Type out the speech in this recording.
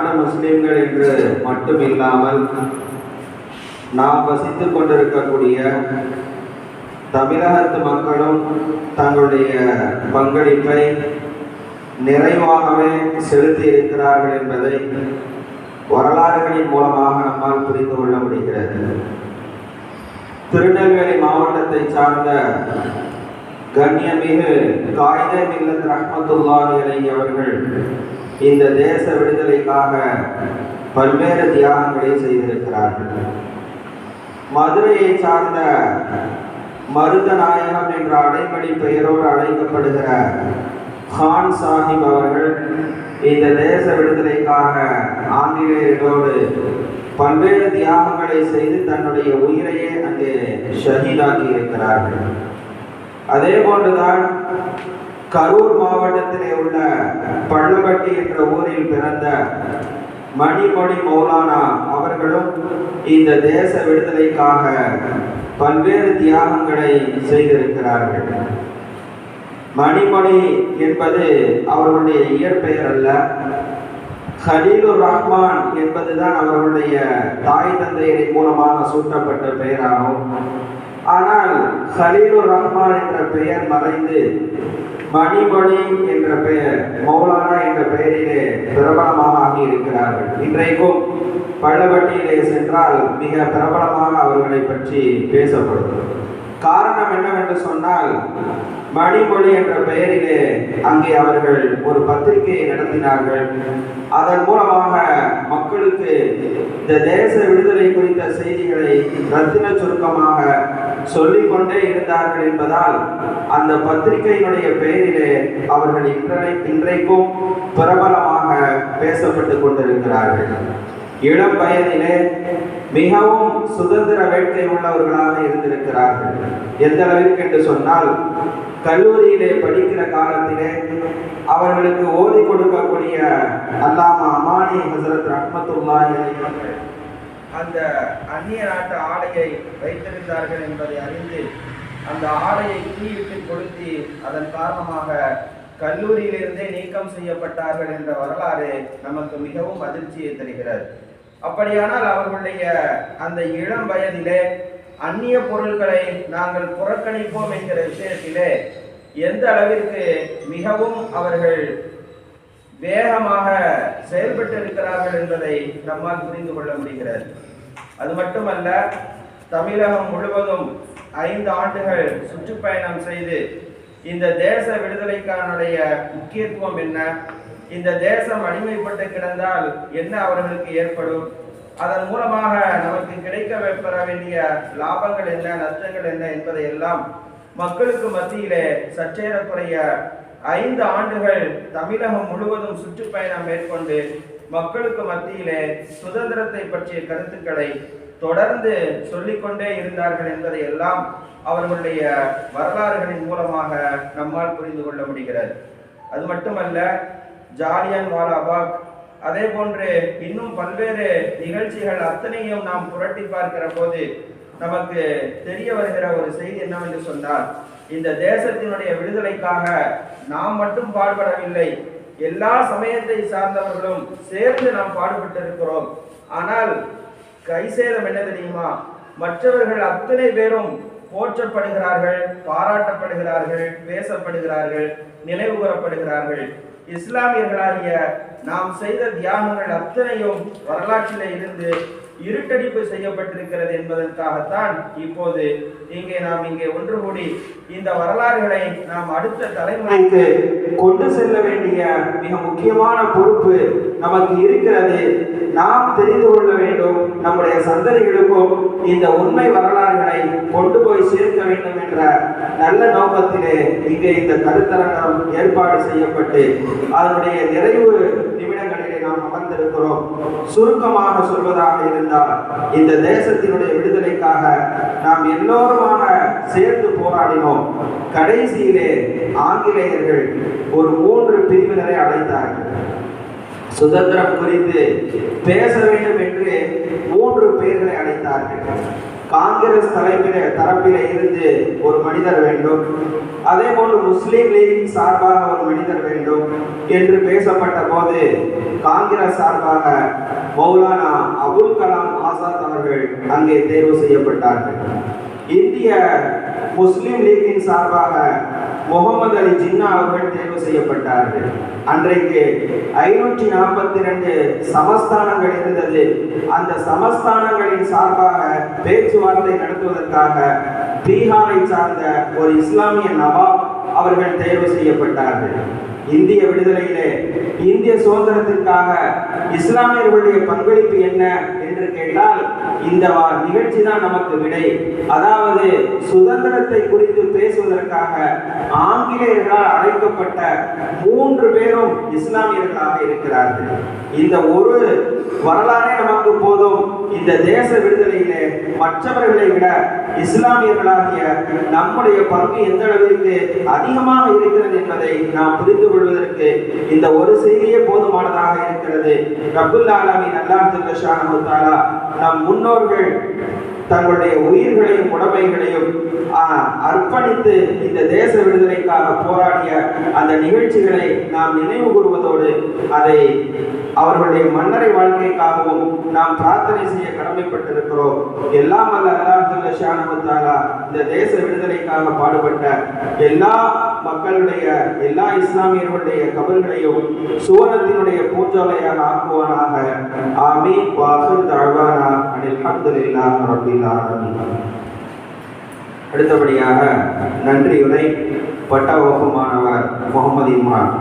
நாடு முஸ்லிம்கள் என்று மட்டுமில்லாமல் நாம் வசித்துக் கொண்டிருக்கக்கூடிய தமிழகத்து மக்களும் தங்களுடைய பங்களிப்பை நிறைவாகவே செலுத்தி இருக்கிறார்கள் என்பதை வரலாறுகளின் மூலமாக நம்மால் புரிந்து கொள்ள முடிகிறது. திருநெல்வேலி மாவட்டத்தை சார்ந்த கண்ணியமிகு காயிதே மில்லத் ரஹ்மத்துல்லாஹி அலைஹி அவர்கள் இந்த தேச விடுதலைக்காக பல்வேறு தியாகங்களை செய்திருக்கிறார்கள். மதுரையை சார்ந்த மருதநாயகம் என்ற அடைமொழி பெயரோடு அழைக்கப்படுகிற கான் சாஹிப் அவர்கள் இந்த தேச விடுதலைக்காக ஆங்கிலேயர்களோடு பல்வேறு தியாகங்களை செய்து தன்னுடைய உயிரையே அங்கே ஷஹீதாக்கி இருக்கிறார்கள். அதே போன்றுதான் கரூர் மாவட்டத்திலே உள்ள பள்ளப்பட்டி என்ற ஊரில் பிறந்த மணிமொழி மௌலானா அவர்களும் இந்த தேச விடுதலைக்காக பல்வேறு தியாகங்களை செய்திருக்கிறார்கள். மணிமொழி என்பது அவர்களுடைய இயற்பெயர் அல்ல, ஹலீலுர் ரஹ்மான் என்பதுதான் அவர்களுடைய தாய் தந்தையரின் மூலமாக சூட்டப்பட்ட பெயராகும். ஆனால் ஹலீலுர் ரஹ்மான் என்ற பெயர் மறைந்து மணிமொழி என்ற பெயர், மௌலானா என்ற பெயரிலே பிரபலமாக ஆகி இருக்கிறார்கள். இன்றைக்கும் பள்ளப்பட்டியிலே சென்றால் மிக பிரபலமாக அவர்களை பற்றி பேசப்படும். காரணம் என்னவென்று சொன்னால், மணிமொழி என்ற பெயரிலே அங்கே அவர்கள் ஒரு பத்திரிகையை நடத்தினார்கள். அதன் மூலமாக மக்களுக்கு இந்த தேச விடுதலை குறித்த செய்திகளை ரத்தின சுருக்கமாக சொல்லிக்கொண்டே இருந்தார்கள் என்பதால் அந்த பத்திரிகையினுடைய பெயரிலே அவர்கள் இன்றைக்கும் பிரபலமாக பேசப்பட்டு கொண்டிருக்கிறார்கள். இளம் வயதிலே மிகவும் சுதந்திர வேட்கை உள்ளவர்களாக இருந்திருக்கிறார்கள். எந்த அளவிற்கு என்று சொன்னால், கல்லூரியிலே படிக்கிற காலத்திலே அவர்களுக்கு ஓதி கொடுக்கக்கூடிய அல்லாமா அமானி ஹசரத் ரஹ்மத்துல்லாஹி அலைஹி அந்த அந்நிய நாட்டு ஆடையை வைத்திருந்தார்கள் என்பதை அறிந்து அந்த ஆடையை தீயிட்டு கொளுத்தி அதன் காரணமாக கல்லூரியிலிருந்தே நீக்கம் செய்யப்பட்டார்கள் என்ற வரலாறு நமக்கு மிகவும் அதிர்ச்சியை தருகிறது. அப்படியானால் அவர்களுடைய அந்த இளம் வயதிலே அந்நிய பொருட்களை நாங்கள் புறக்கணிப்போம் என்கிற விஷயத்திலே எந்த அளவிற்கு மிகவும் அவர்கள் வேகமாக செயல்பட்டு இருக்கிறார்கள் என்பதை நம்மால் புரிந்து கொள்ள முடிகிறது. அது மட்டுமல்ல, தமிழகம் முழுவதும் 5 ஆண்டுகள் சுற்றுப்பயணம் செய்து இந்த தேச விடுதலைக்கானுடைய முக்கியத்துவம் என்ன, இந்த தேசம் அடிமைப்பட்டு கிடந்தால் என்ன அவர்களுக்கு ஏற்படும், அதன் மூலமாக நமக்கு கிடைக்கப்பெற வேண்டிய லாபங்கள் என்ன, நஷ்டங்கள் என்ன என்பதை எல்லாம் மக்களுக்கு மத்தியிலே சற்றேறக்குறைய 5 ஆண்டுகள் தமிழகம் முழுவதும் சுற்றுப்பயணம் மேற்கொண்டு மக்களுக்கு மத்தியிலே சுதந்திரத்தை பற்றிய கருத்துக்களை தொடர்ந்து சொல்லிக்கொண்டே இருந்தார்கள் என்பதை எல்லாம் அவர்களுடைய வரலாறுகளின் மூலமாக நம்மால் புரிந்து கொள்ள முடிகிறது. அது மட்டுமல்ல, ஜாலியன் வாலாபாக், அதே போன்று இன்னும் பல்வேறு நிகழ்ச்சிகள் அத்தனையும் நாம் புரட்டி பார்க்கிற போது நமக்கு தெரிய வருகிற ஒரு செய்தி என்னவென்று சொன்னால், இந்த தேசத்தினுடைய விடுதலைக்காக நாம் மட்டும் பாடுபடவில்லை, எல்லா சமயத்தை சார்ந்தவர்களும் சேர்ந்து நாம் பாடுபட்டு இருக்கிறோம். ஆனால் கைசேதம் என்ன தெரியுமா, மற்றவர்கள் அத்தனை பேரும் போற்றப்படுகிறார்கள், பாராட்டப்படுகிறார்கள், பேசப்படுகிறார்கள், நினைவு கூறப்படுகிறார்கள். இஸ்லாமியர்களாகிய நாம் செய்த தியாகங்கள் அத்தனையும் வரலாற்றிலே இருந்து இருட்டடிப்பு செய்யப்பட்டிருக்கிறது என்பதற்காகத்தான் இப்போது நாம் இங்கே ஒன்று கூடி இந்த வரலாறுகளை நாம் அடுத்த தலைமுறைக்கு கொண்டு செல்ல வேண்டிய மிக முக்கியமான பொறுப்பு நமக்கு இருக்கிறது. நாம் தெரிந்து கொள்ள வேண்டும், நம்முடைய சந்ததிகளுக்கும் இந்த உண்மை வரலாறுகளை கொண்டு போய் சேர்க்க வேண்டும் என்ற நல்ல நோக்கத்திலே இங்கே இந்த கருத்தரங்கம் ஏற்பாடு செய்யப்பட்டு அதனுடைய நிறைவு நிமிடங்களிலே நாம் அமர்ந்திருக்கிறோம். சுருக்கமாக சொல்வதாக இருந்தால், இந்த தேசத்தினுடைய விடுதலைக்காக நாம் எல்லோருமாக சேர்ந்து போராடினோம். கடைசியிலே ஆங்கிலேயர்கள் ஒரு 3 பிரிவினரை அழைத்தார்கள். சுதந்திரம் குறித்து பேச வேண்டும் என்று 3 பேர்களை அழைத்தார்கள். காங்கிரஸ் தரப்பிலே இருந்து ஒரு மனிதர் வேண்டும், அதே போன்று முஸ்லீம் லீக் சார்பாக ஒரு மனிதர் வேண்டும், என்று பேசப்பட்ட போது காங்கிரஸ் சார்பாக மௌலானா அபுல் கலாம் ஆசாத் அவர்கள் அங்கே தேர்வு செய்யப்பட்டார்கள். இந்திய முஸ்லிம் லீக்கின் சார்பாக முகமது அலி ஜின்னா அவர்கள் தேர்வு செய்யப்பட்டார்கள். அன்றைக்கு 542 சமஸ்தானங்கள் இருந்தது. அந்த சமஸ்தானங்களின் சார்பாக பேச்சுவார்த்தை நடத்துவதற்காக பீகாரை சார்ந்த ஒரு இஸ்லாமிய நவாப் அவர்கள் தேர்வு செய்யப்பட்டார்கள். இந்திய விடுதலையிலே, இந்திய சுதந்திரத்திற்காக இஸ்லாமியர்களுடைய பங்களிப்பு என்ன என்று கேட்டால் இந்த நிகழ்ச்சி தான் நமக்கு விடை. அதாவது சுதந்திரத்தை குறித்து பேசுவதற்காக ஆங்கிலேயர்களால் அழைக்கப்பட்ட 3 பேரும் இஸ்லாமியர்களாக இருக்கிறார்கள். இந்த ஒரு வரலாறே நமக்கு போதும். இந்த தேச விடுதலையிலே மற்றவர்களை விட இஸ்லாமியர்களாகிய நம்முடைய பங்கு எந்த அளவிற்கு அதிகமாக இருக்கிறது என்பதை நாம் புரிந்து கொள்வதற்கு இந்த ஒரு செய்தியே போதுமானதாக இருக்கிறது. ரப்புல் ஆலமீன் அல்லாஹ் ஜல்ல ஷானஹு தஆலா நம் முன்னோர்கள் தங்களுடைய உயிர்களையும் உடைமைகளையும் அர்ப்பணித்து இந்த தேச விடுதலைக்காக போராடிய அந்த நிகழ்ச்சிகளை நாம் நினைவு கூறுவதோடு அதை அவர்களுடைய மன்னரை வாழ்க்கைக்காகவும் நாம் பிரார்த்தனை செய்ய கடமைப்பட்டிருக்கிறோம். எல்லாம் அல்ல அல்லாஹ் ஜல்ல ஷானஹு தஆலா இந்த தேச விடுதலைக்காக பாடுபட்ட எல்லா மக்களுடைய, எல்லா இஸ்லாமியர்களுடைய கபர்களையும் சுவனத்தினுடைய பூஞ்சோலையாக ஆக்குவானாக. ஆமீன். வாஹிர் தஅவானா அனில் ஹம்துலில்லாஹி ரப்பில் ஆலமீன். அடுத்தபடியாக நன்றியுரை பட்ட வகுப்பு மாணவர் முகமது இம்ரான்.